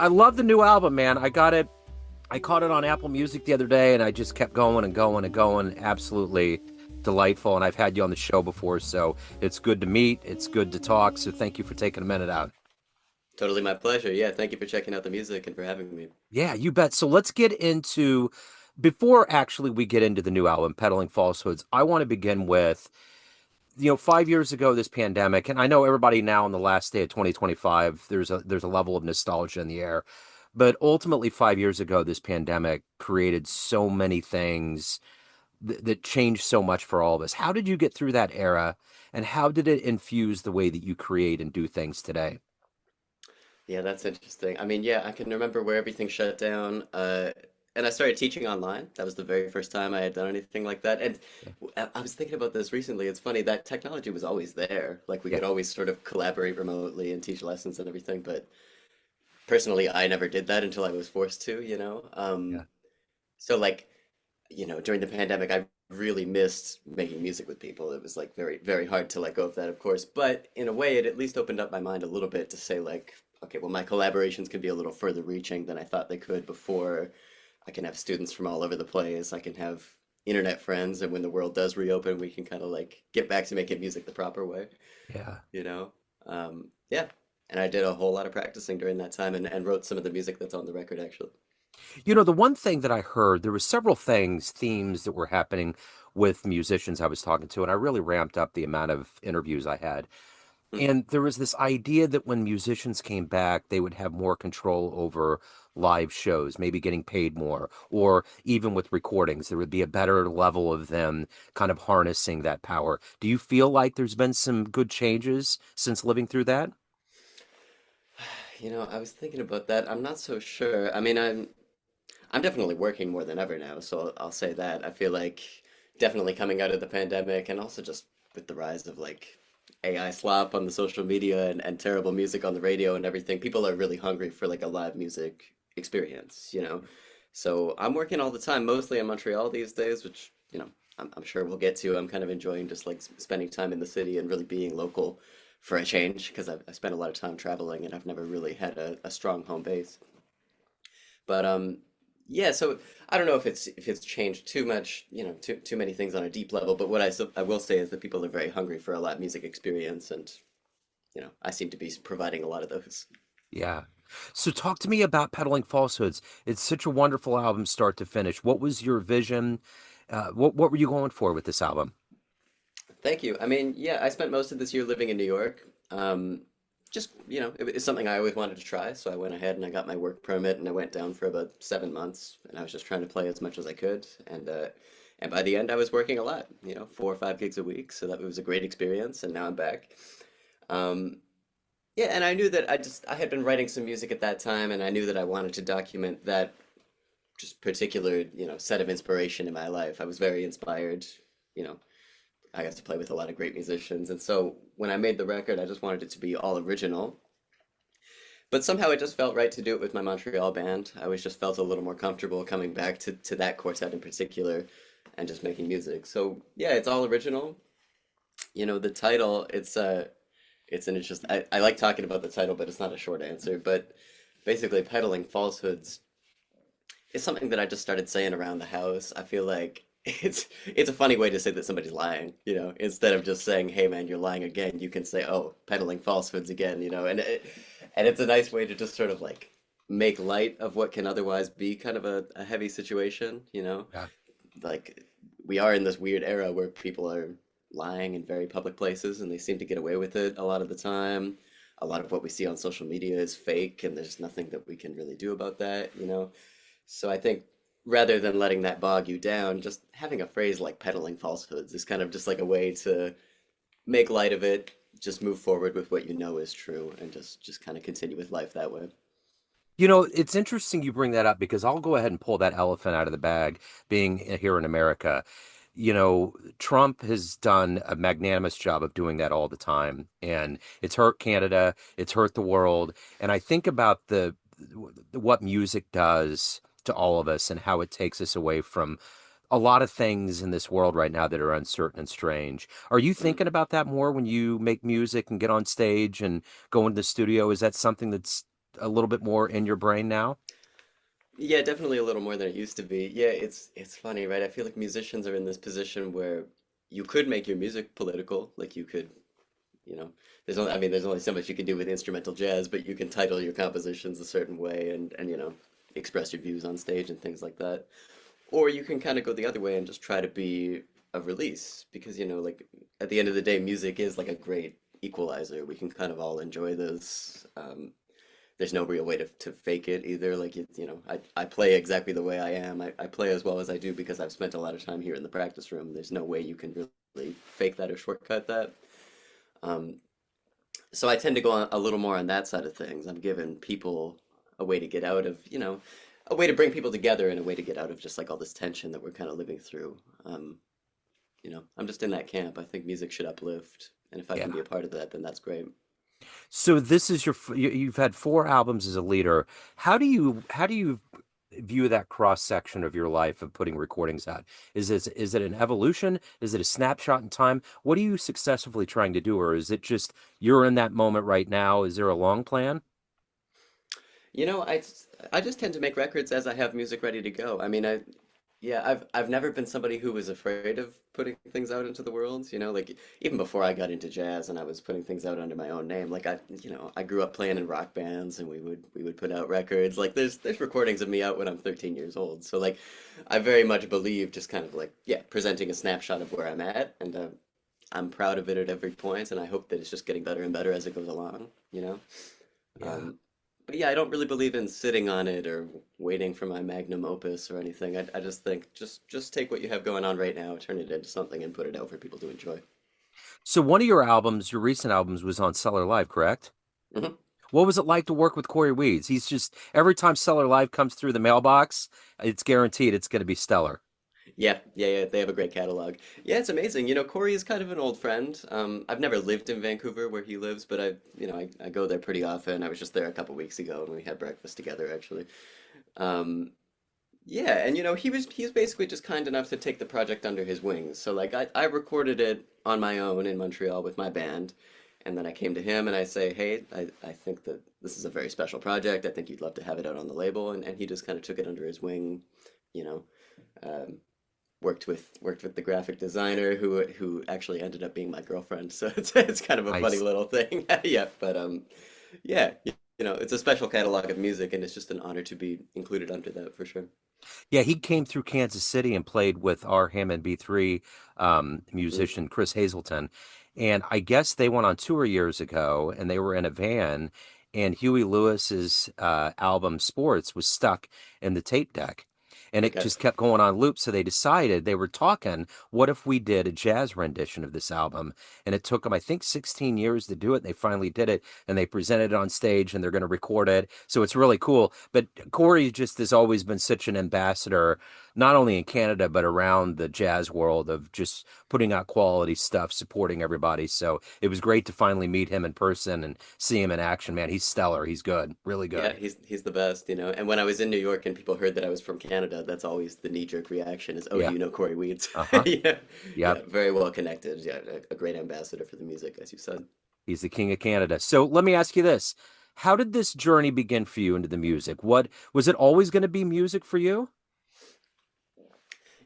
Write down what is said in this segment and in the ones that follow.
I love the new album, man. I got it. I caught it on Apple Music the other day, and I just kept going and going and going. Absolutely delightful. And I've had you on the show before, so it's good to meet. It's good to talk. So thank you for taking a minute out. Totally my pleasure. Yeah, thank you for checking out the music and for having me. Yeah, you bet. So let's get into, before actually we get into the new album, Peddling Falsehoods, I want to begin with, 5 years ago, this pandemic, and I know everybody now on the last day of 2025, there's a level of nostalgia in the air. But ultimately, 5 years ago, this pandemic created so many things that changed so much for all of us. How did you get through that era, and how did it infuse the way that you create and do things today? Yeah, that's interesting. I mean, yeah, I can remember where everything shut down. And I started teaching online. That was the very first time I had done anything like that. And I was thinking about this recently. It's funny that technology was always there. Like we Yeah, could always sort of collaborate remotely and teach lessons and everything. But personally, I never did that until I was forced to, you know? yeah, So like, during the pandemic, I really missed making music with people. It was like very, very hard to let go of that, of course. But in a way, it at least opened up my mind a little bit to say, like, okay, well, my collaborations can be a little further reaching than I thought they could before. I can have students from all over the place. I can have internet friends. And when the world does reopen, we can kind of like get back to making music the proper way, yeah. you know? Yeah. And I did a whole lot of practicing during that time and wrote some of the music that's on the record, actually. The one thing that I heard, there was several themes that were happening with musicians I was talking to, and I really ramped up the amount of interviews I had. Hmm. And there was this idea that when musicians came back, they would have more control over live shows, maybe getting paid more, or even with recordings, there would be a better level of them kind of harnessing that power. Do you feel like there's been some good changes since living through that? I was thinking about that. I'm not so sure. I mean, I'm definitely working more than ever now, so I'll say that. I feel like definitely coming out of the pandemic and also just with the rise of like AI slop on the social media and terrible music on the radio and everything, people are really hungry for like a live music experience. So I'm working all the time, mostly in Montreal these days, which, I'm sure we'll get to. I'm kind of enjoying just like spending time in the city and really being local for a change because I spent a lot of time traveling and I've never really had a strong home base. But yeah, so I don't know if it's changed too much, too many things on a deep level. But what I will say is that people are very hungry for a live music experience, and I seem to be providing a lot of those. Yeah. So talk to me about Peddling Falsehoods. It's such a wonderful album, start to finish. What was your vision? What were you going for with this album? Thank you. I mean, yeah, I spent most of this year living in New York. Just, it's something I always wanted to try, so I went ahead and I got my work permit and I went down for about 7 months, and I was just trying to play as much as I could, and by the end I was working a lot, 4 or 5 gigs a week, so that was a great experience, and now I'm back. Um, Yeah, and I knew that I had been writing some music at that time, and I knew that I wanted to document that just particular, set of inspiration in my life. I was very inspired, you know. I got to play with a lot of great musicians, and so when I made the record, I just wanted it to be all original. But somehow it just felt right to do it with my Montreal band. I always just felt a little more comfortable coming back to that quartet in particular and just making music. So yeah, it's all original. The title, it's an interest. I like talking about the title, but it's not a short answer. But basically, peddling falsehoods is something that I just started saying around the house. I feel like it's a funny way to say that somebody's lying, instead of just saying, "Hey, man, you're lying again." You can say, "Oh, peddling falsehoods again," and it's a nice way to just sort of like make light of what can otherwise be kind of a heavy situation. Yeah. Like we are in this weird era where people are lying in very public places and they seem to get away with it a lot of the time. A lot of what we see on social media is fake and there's nothing that we can really do about that. So I think rather than letting that bog you down, just having a phrase like peddling falsehoods is kind of just like a way to make light of it, just move forward with what you know is true and just kind of continue with life that way. It's interesting you bring that up because I'll go ahead and pull that elephant out of the bag, being here in America. Trump has done a magnanimous job of doing that all the time, and it's hurt Canada, it's hurt the world. And I think about the what music does to all of us and how it takes us away from a lot of things in this world right now that are uncertain and strange. Are you Mm. thinking about that more when you make music and get on stage and go into the studio? Is that something that's a little bit more in your brain now? Yeah, definitely a little more than it used to be. Yeah, it's funny, right? I feel like musicians are in this position where you could make your music political, like you could, you know, I mean, there's only so much you can do with instrumental jazz, but you can title your compositions a certain way and express your views on stage and things like that. Or you can kind of go the other way and just try to be a release because, like at the end of the day, music is like a great equalizer. We can kind of all enjoy this. There's no real way to fake it either. Like, I play exactly the way I am. I play as well as I do because I've spent a lot of time here in the practice room. There's no way you can really fake that or shortcut that. Um, so I tend to go on a little more on that side of things. I'm giving people a way to get out of, a way to bring people together and a way to get out of just like all this tension that we're kind of living through. I'm just in that camp. I think music should uplift, and if I can Yeah. be a part of that, then that's great. So this is you've had four albums as a leader. How do you view that cross section of your life of putting recordings out? Is it an evolution? Is it a snapshot in time? What are you successfully trying to do, or is it just you're in that moment right now? Is there a long plan? You know, I just tend to make records as I have music ready to go. I mean, yeah, I've never been somebody who was afraid of putting things out into the world, like even before I got into jazz and I was putting things out under my own name. Like I grew up playing in rock bands and we would put out records. Like there's recordings of me out when I'm 13 years old. So like I very much believe just kind of like yeah, presenting a snapshot of where I'm at and I'm proud of it at every point and I hope that it's just getting better and better as it goes along. Yeah. Um, but yeah, I don't really believe in sitting on it or waiting for my magnum opus or anything. I just think just take what you have going on right now, turn it into something, and put it out for people to enjoy. So one of your albums, your recent albums, was on Cellar Live, correct? Hmm. What was it like to work with Corey Weeds? He's just every time Cellar Live comes through the mailbox, it's guaranteed it's going to be stellar. Yeah, yeah, yeah. They have a great catalog. Yeah, it's amazing. Corey is kind of an old friend. I've never lived in Vancouver where he lives, but I go there pretty often. I was just there a couple weeks ago and we had breakfast together actually. Um, Yeah, and he's basically just kind enough to take the project under his wings. So like I recorded it on my own in Montreal with my band, and then I came to him and I say, hey, I think that this is a very special project. I think you'd love to have it out on the label, and he just kind of took it under his wing, you know, um, worked with the graphic designer who actually ended up being my girlfriend. So it's kind of a funny Nice. little thing. Yeah, but yeah, it's a special catalog of music, and it's just an honor to be included under that for sure. Yeah, he came through Kansas City and played with our Hammond B3 Mm, musician, Chris Hazelton. And I guess they went on tour years ago and they were in a van, and Huey Lewis's album Sports was stuck in the tape deck. And it okay. just kept going on loop. So they decided they were talking, what if we did a jazz rendition of this album? And it took them, I think, 16 years to do it. And they finally did it and they presented it on stage and they're going to record it. So it's really cool. But Corey just has always been such an ambassador, not only in Canada, but around the jazz world of just putting out quality stuff, supporting everybody. So it was great to finally meet him in person and see him in action, man. He's stellar. He's good, really Yeah, good. he's the best. And when I was in New York and people heard that I was from Canada, that's always the knee-jerk reaction is, "Oh, do Yeah. you know Corey Weeds?" Uh-huh. Yeah, yeah, Yep. very well connected. Yeah, a great ambassador for the music, as you said. He's the king of Canada. So let me ask you this. How did this journey begin for you into the music? What was it always going to be music for you?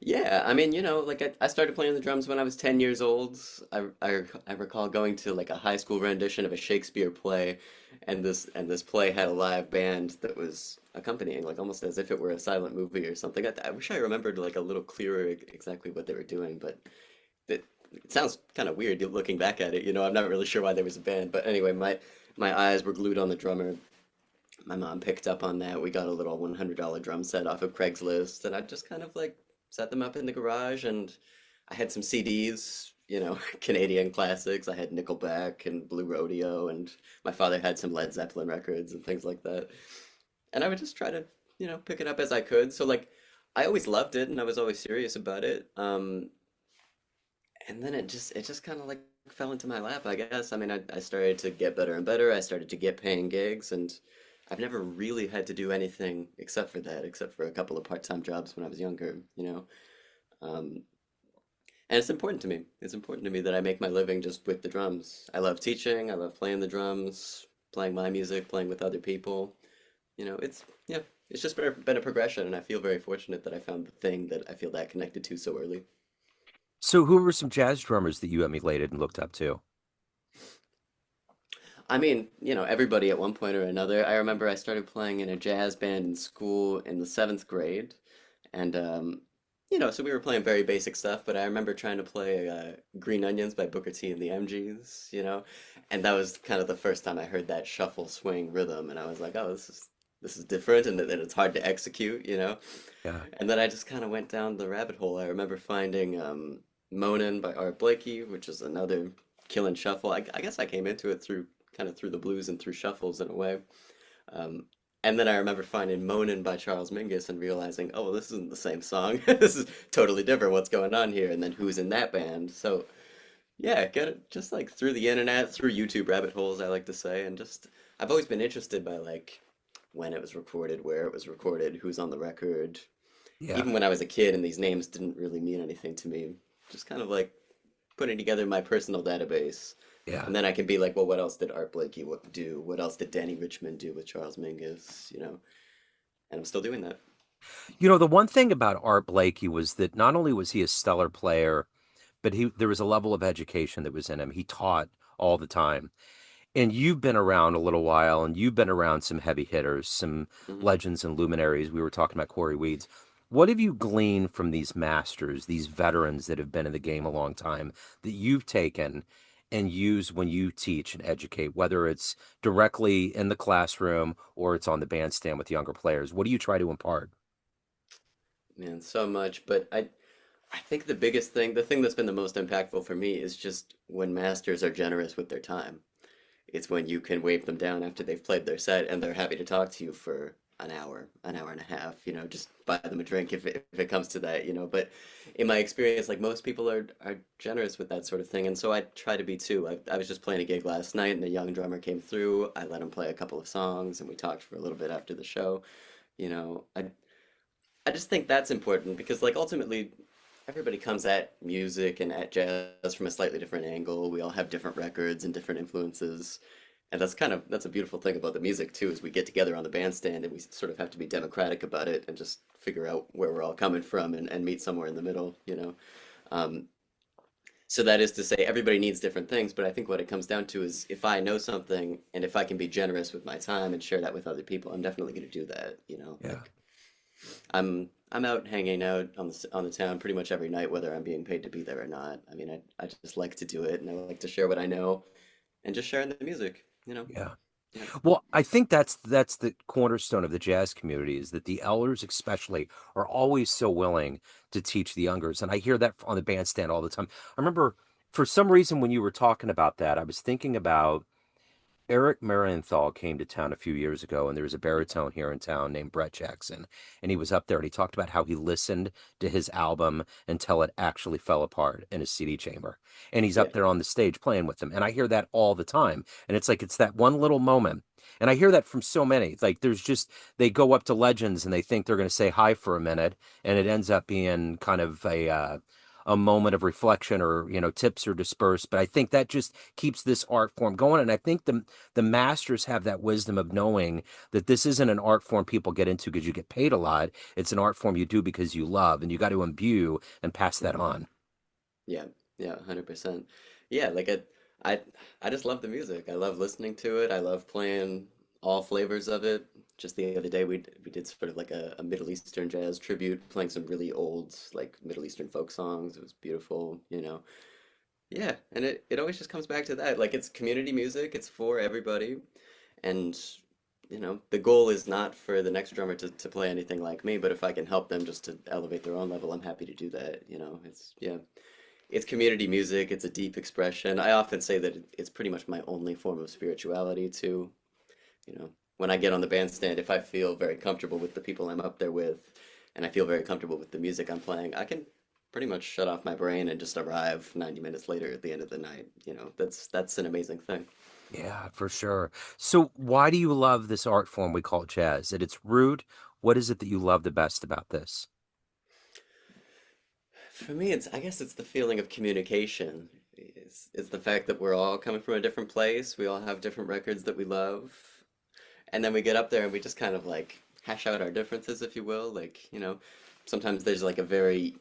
Yeah, I mean, like I started playing the drums when I was 10 years old. I recall going to like a high school rendition of a Shakespeare play, and this play had a live band that was accompanying, like almost as if it were a silent movie or something. I wish I remembered like a little clearer exactly what they were doing, but it sounds kind of weird looking back at it. I'm not really sure why there was a band, but anyway, my eyes were glued on the drummer. My mom picked up on that. We got a little $100 drum set off of Craigslist, and I just kind of like set them up in the garage. And I had some CDs, Canadian classics. I had Nickelback and Blue Rodeo, and my father had some Led Zeppelin records and things like that. And I would just try to, pick it up as I could. So like, I always loved it, and I was always serious about it. And then it just kind of like fell into my lap, I guess. I mean, I started to get better and better. I started to get paying gigs, and I've never really had to do anything except for that, except for a couple of part-time jobs when I was younger. Um, and it's important to me. It's important to me that I make my living just with the drums. I love teaching. I love playing the drums, playing my music, playing with other people. Yeah, it's just been a progression, and I feel very fortunate that I found the thing that I feel that connected to so early. So, who were some jazz drummers that you emulated and looked up to? I mean, everybody at one point or another. I remember I started playing in a jazz band in school in the seventh grade, and so we were playing very basic stuff. But I remember trying to play "Green Onions" by Booker T and the MGs, and that was kind of the first time I heard that shuffle swing rhythm, and I was like, oh, this is different, and then it's hard to execute. Yeah. And then I just kind of went down the rabbit hole. I remember finding "Moanin'" by Art Blakey, which is another killing shuffle. I guess I came into it through the blues and through shuffles in a way. Um, and then I remember finding "Moanin'" by Charles Mingus and realizing, oh, well, this isn't the same song. This is totally different. What's going on here? And then who's in that band? So yeah, get it just like through the internet, through YouTube rabbit holes, I like to say, and just I've always been interested by like when it was recorded, where it was recorded, who's on the record. Yeah. Even when I was a kid and these names didn't really mean anything to me, just kind of like putting together my personal database. Yeah. And then I can be like, well, what else did Art Blakey do? What else did Danny Richmond do with Charles Mingus? And I'm still doing that. The one thing about Art Blakey was that not only was he a stellar player, but there was a level of education that was in him. He taught all the time. And you've been around a little while, and you've been around some heavy hitters, some Hmm. legends and luminaries. We were talking about Corey Weeds. What have you gleaned from these masters, these veterans that have been in the game a long time, that you've taken and use when you teach and educate, whether it's directly in the classroom or it's on the bandstand with younger players? What do you try to impart? Man, so much. But I think the biggest thing, the thing that's been the most impactful for me is just when masters are generous with their time. It's when you can wave them down after they've played their set and they're happy to talk to you for an hour and a half, just buy them a drink if it comes to that. But in my experience, like most people are generous with that sort of thing. And so I try to be too. I was just playing a gig last night and a young drummer came through. I let him play a couple of songs and we talked for a little bit after the show. You know, I I just think that's important because like ultimately everybody comes at music and at jazz from a slightly different angle. We all have different records and different influences. And that's a beautiful thing about the music too, is we get together on the bandstand and we sort of have to be democratic about it and just figure out where we're all coming from and meet somewhere in the middle. Um, so that is to say everybody needs different things, but I think what it comes down to is if I know something and if I can be generous with my time and share that with other people, I'm definitely going to do that. Yeah. Like I'm out hanging out on the town pretty much every night, whether I'm being paid to be there or not. I mean, I just like to do it, and I like to share what I know, and just sharing the music. Yeah. Yeah, Well, I think that's the cornerstone of the jazz community is that the elders especially are always so willing to teach the youngers. And I hear that on the bandstand all the time. I remember for some reason when you were talking about that, I was thinking about Eric Marienthal came to town a few years ago, and there was a baritone here in town named Brett Jackson. And he was up there and he talked about how he listened to his album until it actually fell apart in his CD chamber. And he's yeah, up there on the stage playing with them. And I hear that all the time. And it's like it's that one little moment. And I hear that from so many. It's like there's just they go up to legends and they think they're going to say hi for a minute, and it ends up being kind of a moment of reflection or tips are dispersed. But I think that just keeps this art form going. And I think the masters have that wisdom of knowing that this isn't an art form people get into because you get paid a lot. It's an art form you do because you love, and you got to imbue and pass that on. yeah, yeah, 100%. Yeah, like I, I just love the music. I love listening to it. I love playing all flavors of it. Just the other day, we did sort of like a Middle Eastern jazz tribute, playing some really old like Middle Eastern folk songs. It was beautiful. Yeah, and it always just comes back to that. Like it's community music, it's for everybody. And the goal is not for the next drummer to play anything like me, but if I can help them just to elevate their own level, I'm happy to do that. It's community music, it's a deep expression. I often say that it's pretty much my only form of spirituality too. When I get on the bandstand, if I feel very comfortable with the people I'm up there with, and I feel very comfortable with the music I'm playing, I can pretty much shut off my brain and just arrive 90 minutes later at the end of the night. That's an amazing thing. Yeah, for sure. So why do you love this art form we call jazz? At its root, what is it that you love the best about this? For me, I guess it's the feeling of communication. It's the fact that we're all coming from a different place. We all have different records that we love. And then we get up there and we just kind of like hash out our differences, if you will. Like, sometimes there's like a very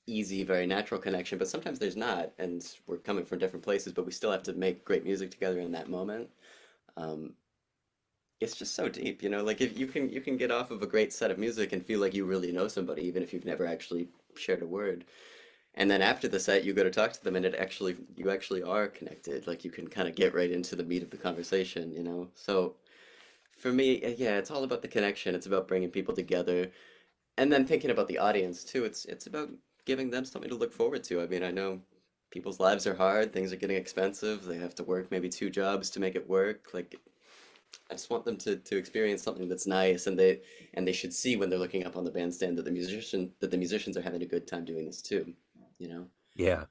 easy, very natural connection, but sometimes there's not, and we're coming from different places, but we still have to make great music together in that moment. Um, it's just so deep, like if you can get off of a great set of music and feel like you really know somebody, even if you've never actually shared a word. And then after the set, you go to talk to them, and you actually are connected. Like you can kind of get right into the meat of the conversation. So for me, yeah, it's all about the connection. It's about bringing people together, and then thinking about the audience too. It's about giving them something to look forward to. I mean, I know people's lives are hard, things are getting expensive, they have to work maybe two jobs to make it work. Like I just want them to experience something that's nice, and they should see when they're looking up on the bandstand that the musicians are having a good time doing this too, you know? Yeah.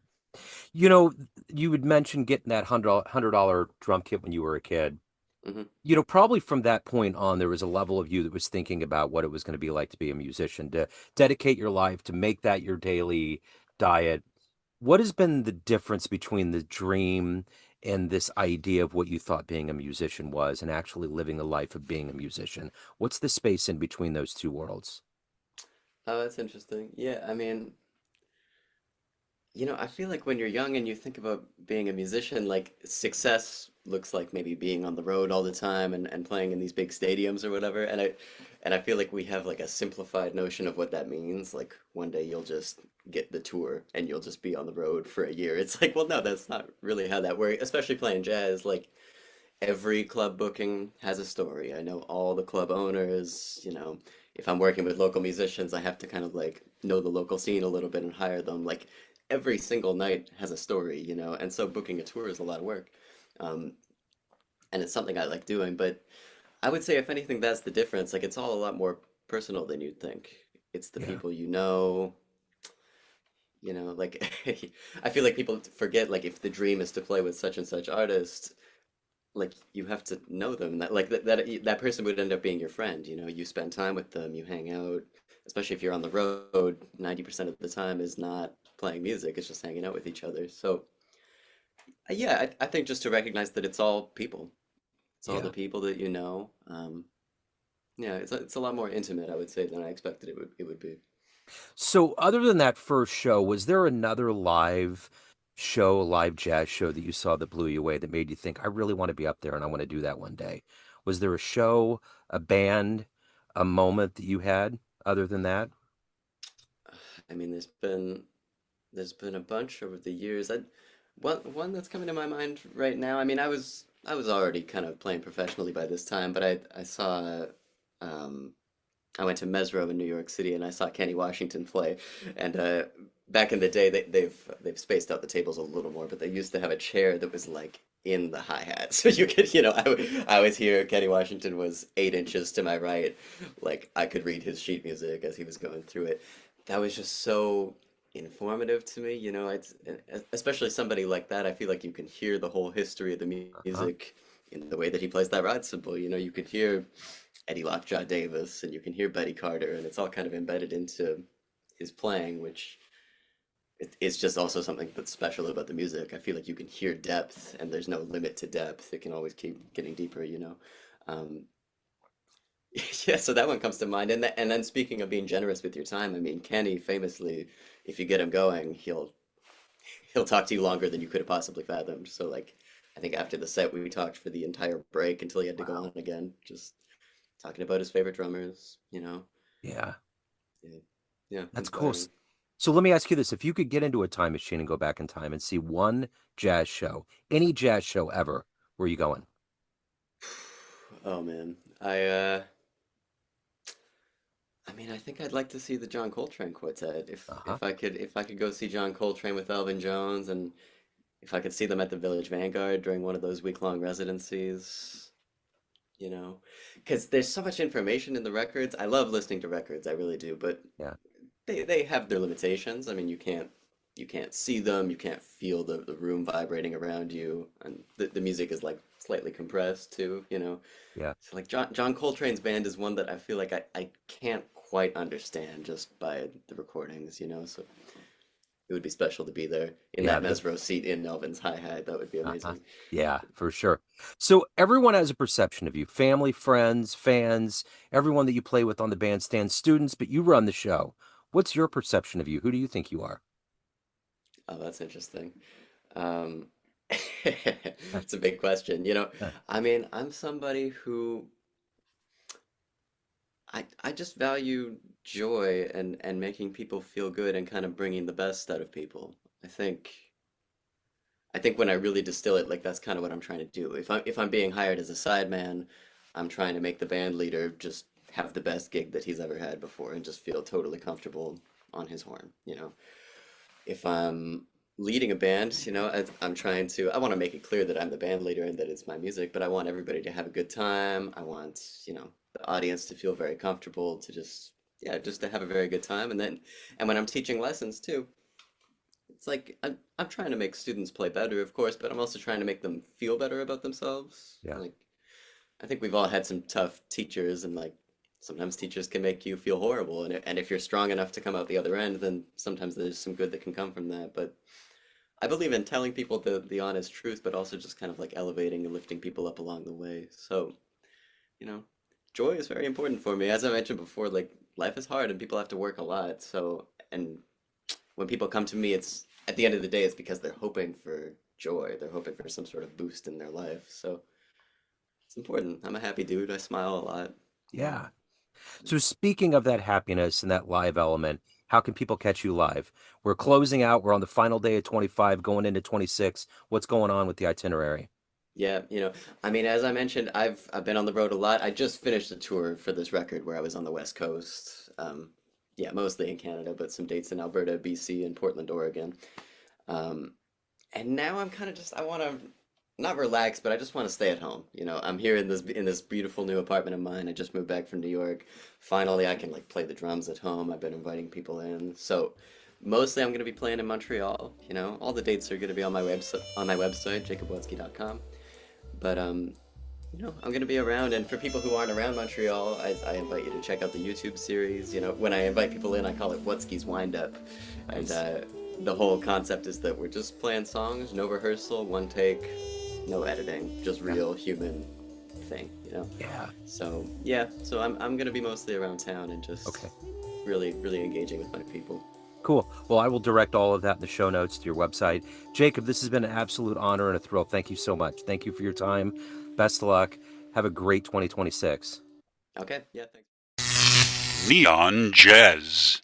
You know, you would mention getting that $100 drum kit when you were a kid. Hmm. Probably from that point on, there was a level of you that was thinking about what it was going to be like to be a musician, to dedicate your life, to make that your daily diet. What has been the difference between the dream and this idea of what you thought being a musician was and actually living the life of being a musician? What's the space in between those two worlds? Oh, that's interesting. Yeah, I mean, I feel like when you're young and you think about being a musician, like success looks like maybe being on the road all the time and playing in these big stadiums or whatever. And I feel like we have like a simplified notion of what that means. Like one day you'll just get the tour and you'll just be on the road for a year. It's like, well, no, that's not really how that works, especially playing jazz. Like every club booking has a story. I know all the club owners, if I'm working with local musicians, I have to kind of like know the local scene a little bit and hire them. Like every single night has a story. And so booking a tour is a lot of work. Um, and it's something I like doing, but I would say if anything, that's the difference. Like it's all a lot more personal than you'd think. It's the Yeah. people like I feel like people forget like if the dream is to play with such and such artist, like you have to know them, that person would end up being your friend. You spend time with them, you hang out, especially if you're on the road. 90% of the time is not playing music, it's just hanging out with each other. So yeah, I think just to recognize that it's all people, it's all the Yeah. people that you know. Yeah, it's a lot more intimate, I would say, than I expected it would be. So, other than that first show, was there another live show, a live jazz show that you saw that blew you away that made you think, I really want to be up there and I want to do that one day? Was there a show, a band, a moment that you had other than that? I mean, there's been a bunch over the years. One that's coming to my mind right now. I mean, I was already kind of playing professionally by this time, but I saw um, I went to Mesro in New York City and I saw Kenny Washington play. And back in the day, they've spaced out the tables a little more, but they used to have a chair that was like in the hi-hat, so you could, I was here. Kenny Washington was 8 inches to my right, like I could read his sheet music as he was going through it. That was just so informative to me. Especially somebody like that. I feel like you can hear the whole history of the Uh-huh. music in the way that he plays that rod cymbal. You could hear Eddie Lockjaw Davis, and you can hear Betty Carter, and it's all kind of embedded into his playing, which is just also something that's special about the music. I feel like you can hear depth, and there's no limit to depth. It can always keep getting deeper. Um, yeah, so that one comes to mind. And then speaking of being generous with your time, I mean, Kenny famously, if you get him going, he'll talk to you longer than you could have possibly fathomed. So like, I think after the set, we talked for the entire break until he had to go Wow. on again, just talking about his favorite drummers. Yeah, Yeah, yeah, that's cool. inspiring. So let me ask you this. If you could get into a time machine and go back in time and see one jazz show, any jazz show ever, where are you going? Oh man, I mean, I think I'd like to see the John Coltrane Quartet. If Uh-huh. if I could if I could go see John Coltrane with Elvin Jones, and if I could see them at the Village Vanguard during one of those week-long residencies, you know, because there's so much information in the records. I love listening to records, I really do, but Yeah. they have their limitations. I mean, you can't see them, you can't feel the room vibrating around you, and the music is like slightly compressed too. Yeah. So like John Coltrane's band is one that I feel like I can't quite understand just by the recordings. So it would be special to be there in Yeah, that Mesro seat in Melvin's hi-hat. That would be uh-huh. amazing. Yeah, for sure. So everyone has a perception of you, family, friends, fans, everyone that you play with on the bandstand, students, but you run the show. What's your perception of you? Who do you think you are? Oh, that's interesting. Um, it's a big question. I mean, I'm somebody who I just value joy and making people feel good and kind of bringing the best out of people. I think I think when I really distill it, like that's kind of what I'm trying to do. If I'm being hired as a sideman, I'm trying to make the band leader just have the best gig that he's ever had before and just feel totally comfortable on his horn. If I'm leading a band, I'm trying to, I want to make it clear that I'm the band leader and that it's my music, but I want everybody to have a good time. I want, the audience to feel very comfortable, to just, yeah, just to have a very good time. And when I'm teaching lessons too, it's like I'm trying to make students play better, of course, but I'm also trying to make them feel better about themselves. Yeah. Like, I think we've all had some tough teachers, and like sometimes teachers can make you feel horrible. And if you're strong enough to come out the other end, then sometimes there's some good that can come from that. But I believe in telling people the honest truth, but also just kind of like elevating and lifting people up along the way. So, you know, joy is very important for me. As I mentioned before, like life is hard and people have to work a lot. So, and when people come to me, it's at the end of the day, it's because they're hoping for joy. They're hoping for some sort of boost in their life. So it's important. I'm a happy dude. I smile a lot. You know. Yeah. So speaking of that happiness and that live element, how can people catch you live? We're closing out. We're on the final day of 25, going into 26. What's going on with the itinerary? Yeah, I mean, as I mentioned, I've been on the road a lot. I just finished a tour for this record where I was on the West Coast. Yeah, mostly in Canada, but some dates in Alberta, BC, and Portland, Oregon. Um, and now I'm kind of just I want to not relax, but I just want to stay at home. I'm here in this beautiful new apartment of mine. I just moved back from New York. Finally, I can like play the drums at home. I've been inviting people in. So mostly I'm going to be playing in Montreal. All the dates are going to be on my website, jacobwutzke.com. But I'm gonna be around, and for people who aren't around Montreal, I invite you to check out the YouTube series. When I invite people in, I call it Wutzke's Wind Up, and Nice. the whole concept is that we're just playing songs, no rehearsal, one take, no editing, just Yeah. real human thing. Yeah. So yeah, so I'm gonna be mostly around town and just Okay. really really engaging with my people. Cool. Well, I will direct all of that in the show notes to your website. Jacob, this has been an absolute honor and a thrill. Thank you so much. Thank you for your time. Best of luck. Have a great 2026. Okay, yeah, thanks. Neon Jazz.